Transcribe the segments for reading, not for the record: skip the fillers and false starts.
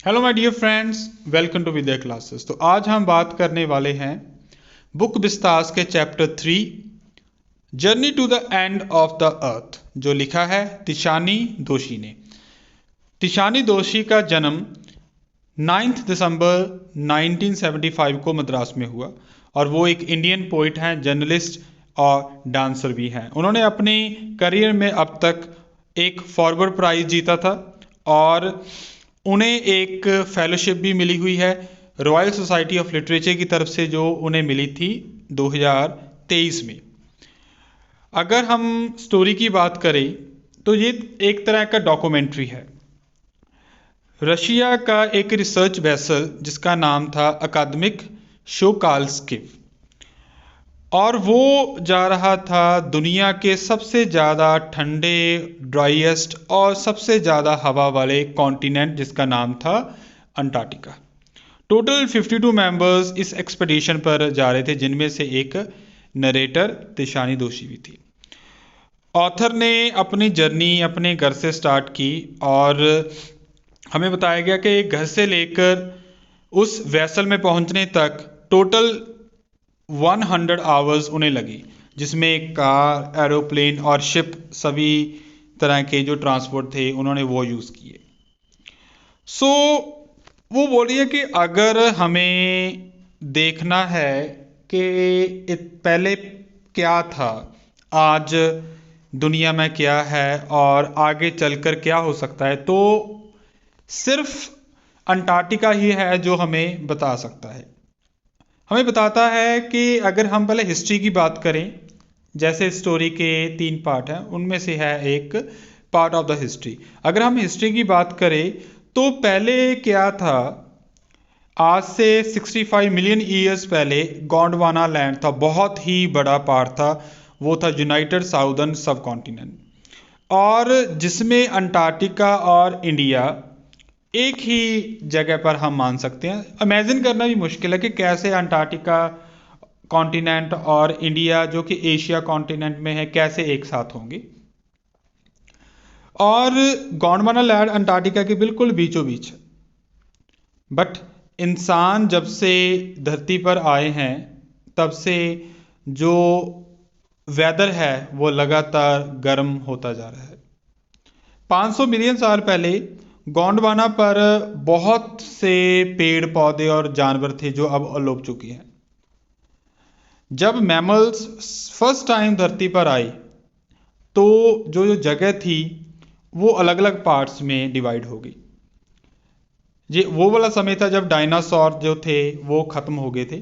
Hello my dear friends, welcome to Vidya classes. तो आज हम बात करने वाले हैं बुक विस्तास के chapter 3 journey to the end of the earth, जो लिखा है तिशानी दोशी ने। तिशानी दोशी का जन्म 9 दिसंबर 1975 को मद्रास में हुआ और वो एक इंडियन पोइट हैं, जर्नलिस्ट और डांसर भी हैं। उन्होंने अपने करियर में अब तक एक फॉरवर्ड प्राइज जीता था और उन्हें एक फेलोशिप भी मिली हुई है रॉयल सोसाइटी ऑफ लिटरेचर की तरफ से, जो उन्हें मिली थी 2023 में। अगर हम स्टोरी की बात करें तो ये एक तरह का डॉक्यूमेंट्री है। रशिया का एक रिसर्च वेसल जिसका नाम था अकादमिक शोकाल्स्किव, और वो जा रहा था दुनिया के सबसे ज़्यादा ठंडे, ड्राइएस्ट और सबसे ज़्यादा हवा वाले कॉन्टिनेंट जिसका नाम था अंटार्कटिका। टोटल 52 मेंबर्स इस एक्सपेडिशन पर जा रहे थे, जिनमें से एक नरेटर तिशानी दोशी भी थी। ऑथर ने अपनी जर्नी अपने घर से स्टार्ट की और हमें बताया गया कि घर से लेकर उस वेसल में पहुंचने तक टोटल 100 आवर्स उन्हें लगी, जिसमें कार, एरोप्लेन और शिप, सभी तरह के जो ट्रांसपोर्ट थे उन्होंने वो यूज़ किए। सो वो बोल रही है कि अगर हमें देखना है कि पहले क्या था, आज दुनिया में क्या है और आगे चलकर क्या हो सकता है, तो सिर्फ अंटार्कटिका ही है जो हमें बता सकता है। हमें बताता है कि अगर हम पहले हिस्ट्री की बात करें, जैसे स्टोरी के 3 पार्ट हैं, उनमें से है एक पार्ट ऑफ द हिस्ट्री। अगर हम हिस्ट्री की बात करें तो पहले क्या था, आज से 65 मिलियन ईयर्स पहले गोंडवाना लैंड था, बहुत ही बड़ा पार्ट था। वो था यूनाइटेड साउदर्न सब कॉन्टिनेंट, और जिसमें अंटार्कटिका और इंडिया एक ही जगह पर हम मान सकते हैं। इमेजिन करना भी मुश्किल है कि कैसे अंटार्कटिका कॉन्टिनेंट और इंडिया, जो कि एशिया कॉन्टिनेंट में है, कैसे एक साथ होंगे। और गोंडवाना लैंड अंटार्कटिका के बिल्कुल बीचों बीच है। बट इंसान जब से धरती पर आए हैं तब से जो वेदर है वो लगातार गर्म होता जा रहा है। 500 मिलियन साल पहले गोंडवाना पर बहुत से पेड़ पौधे और जानवर थे जो अब अलोप चुके हैं। जब मैमल्स फर्स्ट टाइम धरती पर आई तो जो जगह थी वो अलग अलग पार्ट्स में डिवाइड हो गई। ये वो वाला समय था जब डायनासोर जो थे वो खत्म हो गए थे,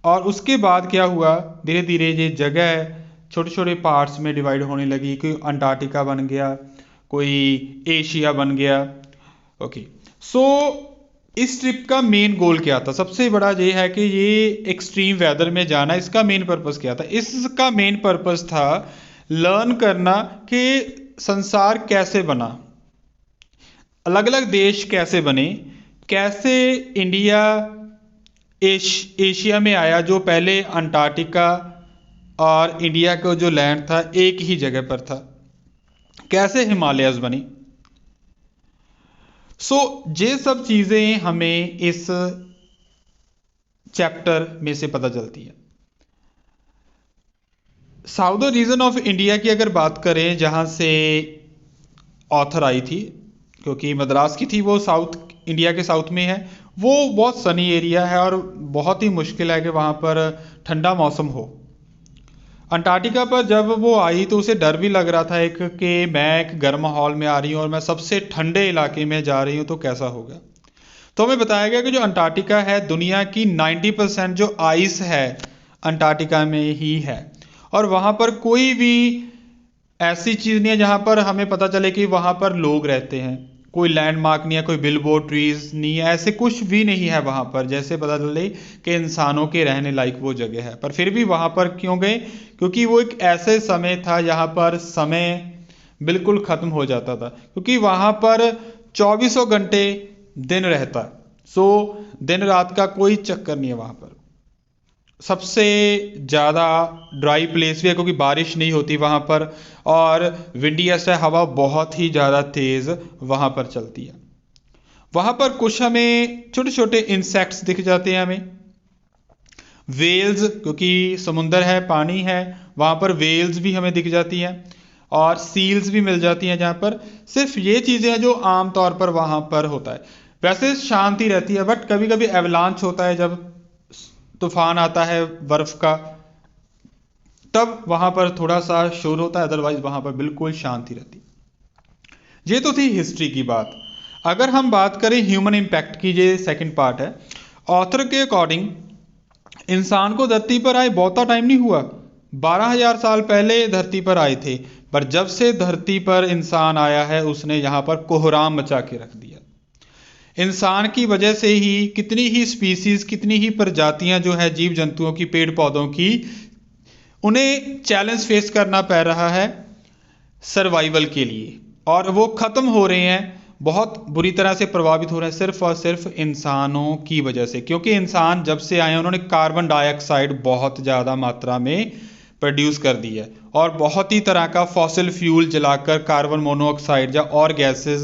और उसके बाद क्या हुआ, धीरे धीरे ये जगह छोटे छोटे पार्ट्स में डिवाइड होने लगी। कोई अंटार्कटिका बन गया, कोई एशिया बन गया। ओके, सो इस ट्रिप का मेन गोल क्या था? सबसे बड़ा ये है कि ये एक्सट्रीम वेदर में जाना, इसका मेन पर्पस क्या था? इसका मेन पर्पस था लर्न करना कि संसार कैसे बना, अलग अलग देश कैसे बने, कैसे इंडिया एशिया में आया, जो पहले अंटार्कटिका और इंडिया का जो लैंड था एक ही जगह पर था, कैसे हिमालयस बनी। सो ये सब चीजें हमें इस चैप्टर में से पता चलती है। साउदर्न रीजन ऑफ इंडिया की अगर बात करें, जहां से ऑथर आई थी, क्योंकि मद्रास की थी, वो साउथ इंडिया के साउथ में है, वो बहुत सनी एरिया है और बहुत ही मुश्किल है कि वहां पर ठंडा मौसम हो। अंटार्कटिका पर जब वो आई तो उसे डर भी लग रहा था एक कि मैं एक गर्म माहौल में आ रही हूँ और मैं सबसे ठंडे इलाके में जा रही हूँ, तो कैसा होगा। तो हमें बताया गया कि जो अंटार्कटिका है, दुनिया की 90% जो आइस है अंटार्कटिका में ही है, और वहाँ पर कोई भी ऐसी चीज़ नहीं है जहाँ पर हमें पता चले कि वहाँ पर लोग रहते हैं। कोई लैंडमार्क नहीं है, कोई बिलबोर्ड, ट्रीज नहीं है, ऐसे कुछ भी नहीं है वहाँ पर, जैसे पता चले कि इंसानों के रहने लायक वो जगह है। पर फिर भी वहाँ पर क्यों गए? क्योंकि वो एक ऐसे समय था जहाँ पर समय बिल्कुल ख़त्म हो जाता था, क्योंकि वहाँ पर 24 घंटे दिन रहता है। सो दिन रात का कोई चक्कर नहीं है वहाँ पर। सबसे ज़्यादा ड्राई प्लेस भी है क्योंकि बारिश नहीं होती वहाँ पर, और विंडी ऐसा हवा बहुत ही ज़्यादा तेज़ वहाँ पर चलती है। वहां पर कुछ हमें छोटे छोटे इंसेक्ट्स दिख जाते हैं, हमें वेल्स, क्योंकि समुंदर है, पानी है, वहां पर वेल्स भी हमें दिख जाती हैं और सील्स भी मिल जाती हैं, जहां पर सिर्फ ये चीजें हैं जो आमतौर पर वहां पर होता है। वैसे शांति रहती है, बट कभी कभी एवलांच होता है, जब तूफान आता है बर्फ का, तब वहां पर थोड़ा सा शोर होता है, अदरवाइज वहां पर बिल्कुल शांति रहती है। ये तो थी हिस्ट्री की बात। अगर हम बात करें ह्यूमन इम्पैक्ट की, ये सेकंड पार्ट है। ऑथर के अकॉर्डिंग इंसान को धरती पर आए बहुता टाइम नहीं हुआ, 12,000 साल पहले धरती पर आए थे, पर जब से धरती पर इंसान आया है उसने यहाँ पर कोहराम मचा के रख दिया। इंसान की वजह से ही कितनी ही स्पीसीज, कितनी ही प्रजातियां जो है जीव जंतुओं की, पेड़ पौधों की, उन्हें चैलेंज फेस करना पड़ रहा है सर्वाइवल के लिए, और वो खत्म हो रहे हैं, बहुत बुरी तरह से प्रभावित हो रहे हैं सिर्फ और सिर्फ इंसानों की वजह से। क्योंकि इंसान जब से आए उन्होंने कार्बन डाइऑक्साइड बहुत ज़्यादा मात्रा में प्रोड्यूस कर दी है, और बहुत ही तरह का फॉसिल फ्यूल जलाकर कार्बन मोनोऑक्साइड या और गैसेस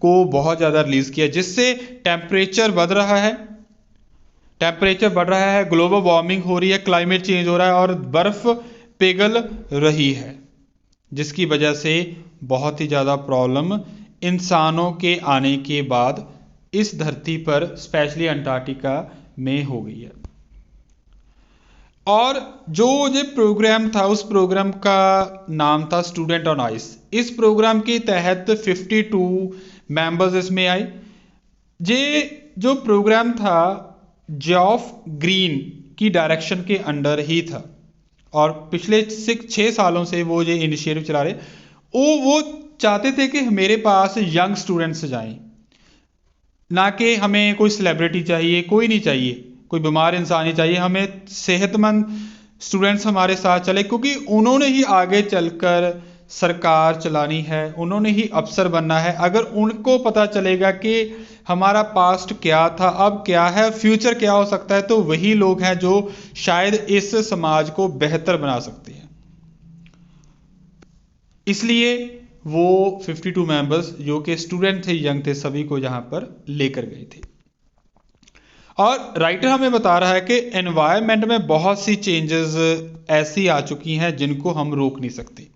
को बहुत ज़्यादा रिलीज किया, जिससे टेम्परेचर बढ़ रहा है, ग्लोबल वार्मिंग हो रही है, क्लाइमेट चेंज हो रहा है और बर्फ पिघल रही है, जिसकी वजह से बहुत ही ज़्यादा प्रॉब्लम इंसानों के आने के बाद इस धरती पर, स्पेशली अंटार्कटिका में हो गई है। और जो ये प्रोग्राम था, उस प्रोग्राम का नाम था स्टूडेंट ऑन आइस। इस प्रोग्राम के तहत 52 मेंबर्स इसमें आए। ये जो प्रोग्राम था जॉफ ग्रीन की डायरेक्शन के अंडर ही था, और पिछले 6 सालों से वो ये इनिशिएटिव चला रहे। वो चाहते थे कि मेरे पास यंग स्टूडेंट्स जाएं, ना कि हमें कोई सेलिब्रिटी चाहिए, कोई नहीं चाहिए, कोई बीमार इंसान नहीं चाहिए, हमें सेहतमंद स्टूडेंट्स हमारे साथ चले, क्योंकि उन्होंने ही आगे चलकर सरकार चलानी है, उन्होंने ही अफसर बनना है। अगर उनको पता चलेगा कि हमारा पास्ट क्या था, अब क्या है, फ्यूचर क्या हो सकता है, तो वही लोग हैं जो शायद इस समाज को बेहतर बना सकते हैं। इसलिए वो 52 मेंबर्स जो कि स्टूडेंट थे, यंग थे, सभी को यहां पर लेकर गए थे। और राइटर हमें बता रहा है कि एनवायरनमेंट में बहुत सी चेंजेस ऐसी आ चुकी हैं जिनको हम रोक नहीं सकते,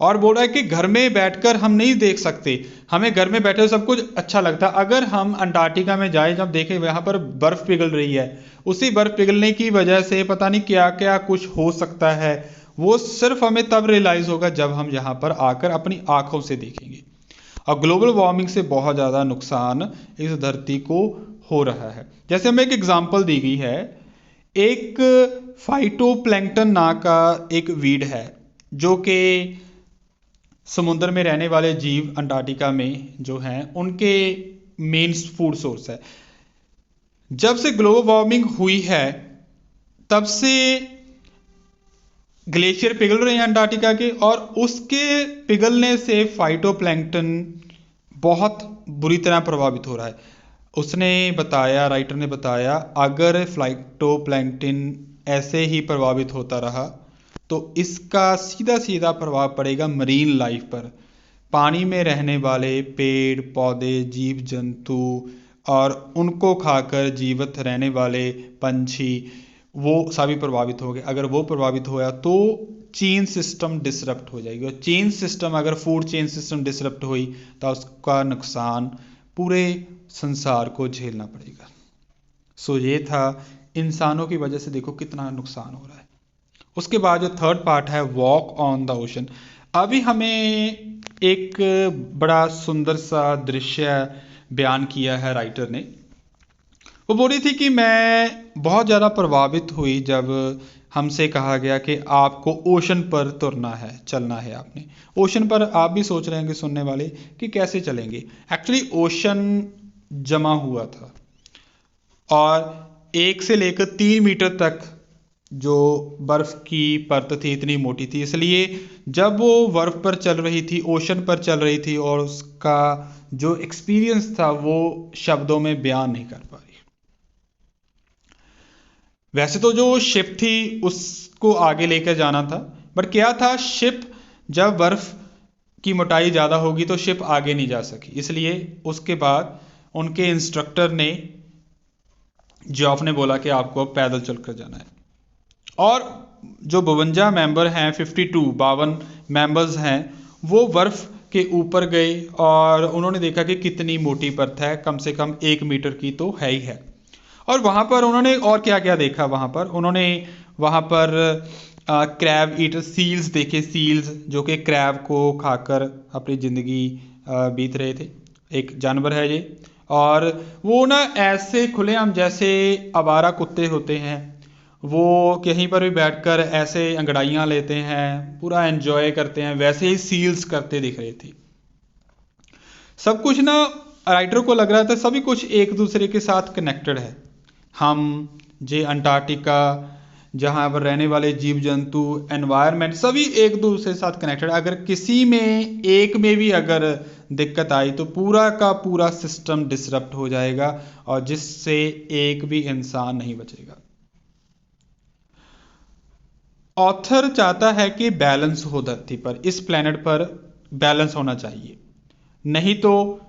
और बोल रहा है कि घर में बैठकर हम नहीं देख सकते, हमें घर में बैठे सब कुछ अच्छा लगता है। अगर हम अंटार्कटिका में जाए, जब देखें वहां पर बर्फ पिघल रही है, उसी बर्फ पिघलने की वजह से पता नहीं क्या क्या कुछ हो सकता है, वो सिर्फ हमें तब रियलाइज होगा जब हम यहाँ पर आकर अपनी आंखों से देखेंगे। और ग्लोबल वार्मिंग से बहुत ज़्यादा नुकसान इस धरती को हो रहा है। जैसे हमें एक एग्जाम्पल दी गई है, एक फाइटोप्लैंक्टन नाम का एक वीड है, जो कि समुद्र में रहने वाले जीव अंटार्कटिका में जो हैं उनके मेन फूड सोर्स है। जब से ग्लोबल वार्मिंग हुई है तब से ग्लेशियर पिघल रहे हैं अंटार्कटिका के, और उसके पिघलने से फाइटोप्लैंक्टन बहुत बुरी तरह प्रभावित हो रहा है। उसने बताया, राइटर ने बताया, अगर फाइटोप्लैंक्टन ऐसे ही प्रभावित होता रहा तो इसका सीधा सीधा प्रभाव पड़ेगा मरीन लाइफ पर, पानी में रहने वाले पेड़ पौधे, जीव जंतु और उनको खाकर जीवित रहने वाले पंछी, वो सभी प्रभावित हो गए। अगर वो प्रभावित होया तो चेन सिस्टम डिसरप्ट हो जाएगी, और चेन सिस्टम, अगर फूड चेन सिस्टम डिसरप्ट हुई तो उसका नुकसान पूरे संसार को झेलना पड़ेगा। सो ये था, इंसानों की वजह से देखो कितना नुकसान हो रहा है। उसके बाद जो थर्ड पार्ट है, वॉक ऑन द ओशन। अभी हमें एक बड़ा सुंदर सा दृश्य बयान किया है राइटर ने। वो बोल रही थी कि मैं बहुत ज़्यादा प्रभावित हुई जब हमसे कहा गया कि आपको ओशन पर तुरना है, चलना है आपने ओशन पर। आप भी सोच रहे हैं कि सुनने वाले कि कैसे चलेंगे। एक्चुअली ओशन जमा हुआ था, और 1 से लेकर 3 मीटर तक जो बर्फ की परत थी इतनी मोटी थी, इसलिए जब वो बर्फ पर चल रही थी, ओशन पर चल रही थी, और उसका जो एक्सपीरियंस था वो शब्दों में बयान नहीं कर पा रही। वैसे तो जो शिप थी उसको आगे लेकर जाना था, बट क्या था, शिप जब बर्फ की मोटाई ज़्यादा होगी तो शिप आगे नहीं जा सकी, इसलिए उसके बाद उनके इंस्ट्रक्टर ने, जियोफ ने बोला कि आपको अब पैदल चलकर जाना है। और जो 52 मेंबर हैं, 52 मेंबर्स हैं, वो बर्फ़ के ऊपर गए और उन्होंने देखा कि कितनी मोटी परत है, कम से कम 1 मीटर की तो है ही है। और वहाँ पर उन्होंने और क्या क्या देखा, वहाँ पर क्रैब ईटर सील्स देखे, सील्स जो कि क्रैब को खाकर अपनी ज़िंदगी बीत रहे थे। एक जानवर है ये, और वो ना ऐसे खुलेआम जैसे आवारा कुत्ते होते हैं, वो कहीं पर भी बैठकर ऐसे अंगड़ाइयाँ लेते हैं, पूरा एंजॉय करते हैं, वैसे ही सील्स करते दिख रहे थे। सब कुछ ना राइटर को लग रहा था सभी कुछ एक दूसरे के साथ कनेक्टेड है। हम जे अंटार्कटिका, जहाँ पर रहने वाले जीव जंतु, एनवायरनमेंट, सभी एक दूसरे के साथ कनेक्टेड। अगर किसी में एक में भी अगर दिक्कत आई तो पूरा का पूरा सिस्टम डिसरप्ट हो जाएगा और जिससे एक भी इंसान नहीं बचेगा। ऑथर चाहता है कि बैलेंस हो धरती पर, इस प्लेनेट पर बैलेंस होना चाहिए, नहीं तो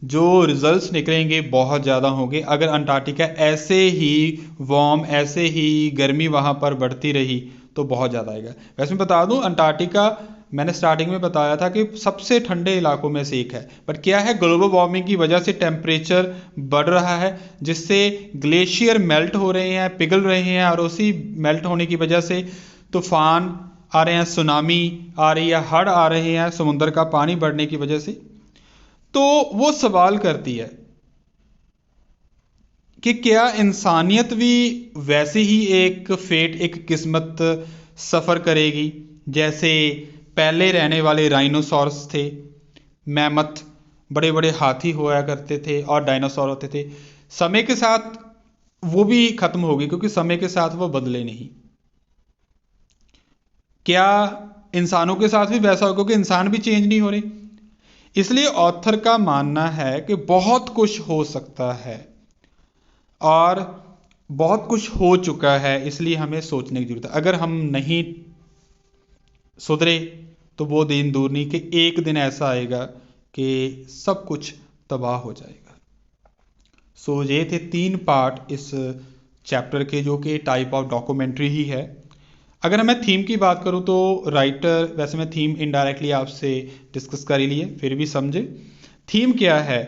जो रिजल्ट्स निकलेंगे बहुत ज़्यादा होंगे। अगर अंटार्कटिका ऐसे ही वार्म, ऐसे ही गर्मी वहाँ पर बढ़ती रही तो बहुत ज़्यादा आएगा। वैसे मैं बता दूँ, अंटार्कटिका मैंने स्टार्टिंग में बताया था कि सबसे ठंडे इलाकों में से एक है, बट क्या है, ग्लोबल वार्मिंग की वजह से टेम्परेचर बढ़ रहा है, जिससे ग्लेशियर मेल्ट हो रहे हैं, पिघल रहे हैं, और उसी मेल्ट होने की वजह से तूफान आ रहे हैं, सुनामी आ रही है, हड़ आ रहे हैं समुद्र का पानी बढ़ने की वजह से। तो वो सवाल करती है कि क्या इंसानियत भी वैसे ही एक फेट, एक किस्मत सफ़र करेगी जैसे पहले रहने वाले राइनोसॉरस थे, मैमथ, बड़े बड़े हाथी हुआ करते थे, और डायनासोर होते थे। समय के साथ वो भी खत्म होगी, क्योंकि समय के साथ वो बदले नहीं। क्या इंसानों के साथ भी वैसा होगा, क्योंकि इंसान भी चेंज नहीं हो रहे। इसलिए ऑथर का मानना है कि बहुत कुछ हो सकता है और बहुत कुछ हो चुका है, इसलिए हमें सोचने की जरूरत है। अगर हम नहीं सुधरे तो वो दिन दूर नहीं कि एक दिन ऐसा आएगा कि सब कुछ तबाह हो जाएगा। सो ये थे 3 पार्ट इस चैप्टर के, जो कि टाइप ऑफ डॉक्यूमेंट्री ही है। अगर मैं थीम की बात करूं तो राइटर, वैसे मैं थीम इनडायरेक्टली आपसे डिस्कस कर ही लिए, फिर भी समझे थीम क्या है।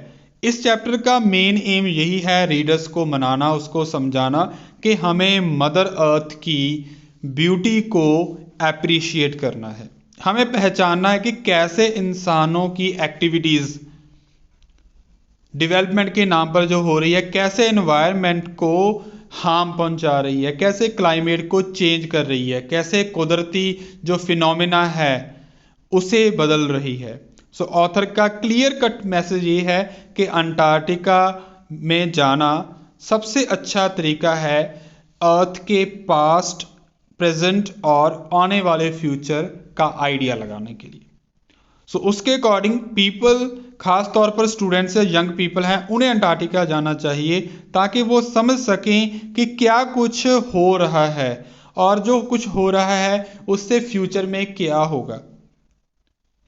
इस चैप्टर का मेन एम यही है, रीडर्स को मनाना, उसको समझाना कि हमें मदर अर्थ की ब्यूटी को एप्रिशिएट करना है। हमें पहचानना है कि कैसे इंसानों की एक्टिविटीज़ डेवलपमेंट के नाम पर जो हो रही है, कैसे एनवायरनमेंट को हार्म पहुंचा रही है, कैसे क्लाइमेट को चेंज कर रही है, कैसे कुदरती जो फिनोमिना है उसे बदल रही है। सो ऑथर का क्लियर कट मैसेज ये है कि अंटार्कटिका में जाना सबसे अच्छा तरीका है अर्थ के पास्ट, प्रेजेंट और आने वाले फ्यूचर का आइडिया लगाने के लिए। सो उसके अकॉर्डिंग पीपल, खास तौर पर स्टूडेंट्स या यंग पीपल हैं, उन्हें अंटार्कटिका जाना चाहिए ताकि वो समझ सकें कि क्या कुछ हो रहा है और जो कुछ हो रहा है उससे फ्यूचर में क्या होगा।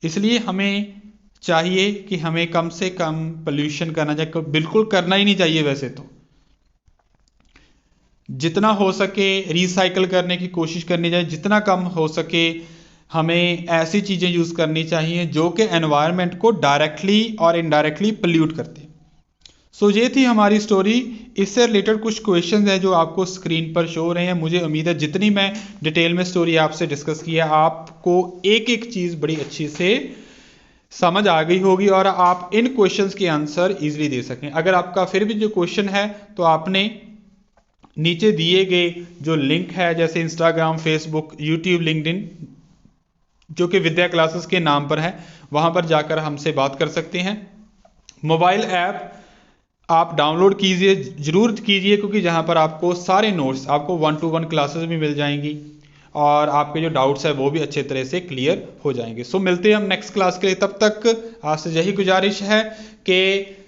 इसलिए हमें चाहिए कि हमें कम से कम पोल्यूशन करना चाहिए, बिल्कुल करना ही नहीं चाहिए वैसे तो। जितना हो सके रिसाइकल करने की कोशिश करनी चाहिए, जितना कम हो सके हमें ऐसी चीज़ें यूज़ करनी चाहिए जो कि एनवायरनमेंट को डायरेक्टली और इनडायरेक्टली पोल्यूट करते हैं। सो ये थी हमारी स्टोरी। इससे रिलेटेड कुछ क्वेश्चंस हैं जो आपको स्क्रीन पर शो हो रहे हैं। मुझे उम्मीद है जितनी मैं डिटेल में स्टोरी आपसे डिस्कस की है, आपको एक एक चीज़ बड़ी अच्छी से समझ आ गई होगी और आप इन क्वेश्चंस के आंसर इजीली दे सकें। अगर आपका फिर भी जो क्वेश्चन है तो आपने नीचे दिए गए जो लिंक है, जैसे इंस्टाग्राम, फेसबुक, यूट्यूब, लिंक्डइन, जो कि विद्या क्लासेस के नाम पर है, वहां पर जाकर हमसे बात कर सकते हैं। मोबाइल ऐप आप डाउनलोड कीजिए, जरूर कीजिए, क्योंकि जहां पर आपको सारे नोट्स, आपको 1-to-1 क्लासेस भी मिल जाएंगी और आपके जो डाउट्स है वो भी अच्छे तरह से क्लियर हो जाएंगे। सो मिलते हैं हम नेक्स्ट क्लास के लिए। तब तक आपसे यही गुजारिश है कि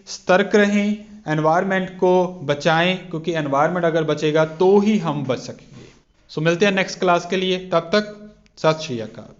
सतर्क रहें, एनवायरनमेंट को बचाएं, क्योंकि एनवायरनमेंट अगर बचेगा तो ही हम बच सकेंगे। सो मिलते हैं नेक्स्ट क्लास के लिए, तब तक सत श्री अकाल।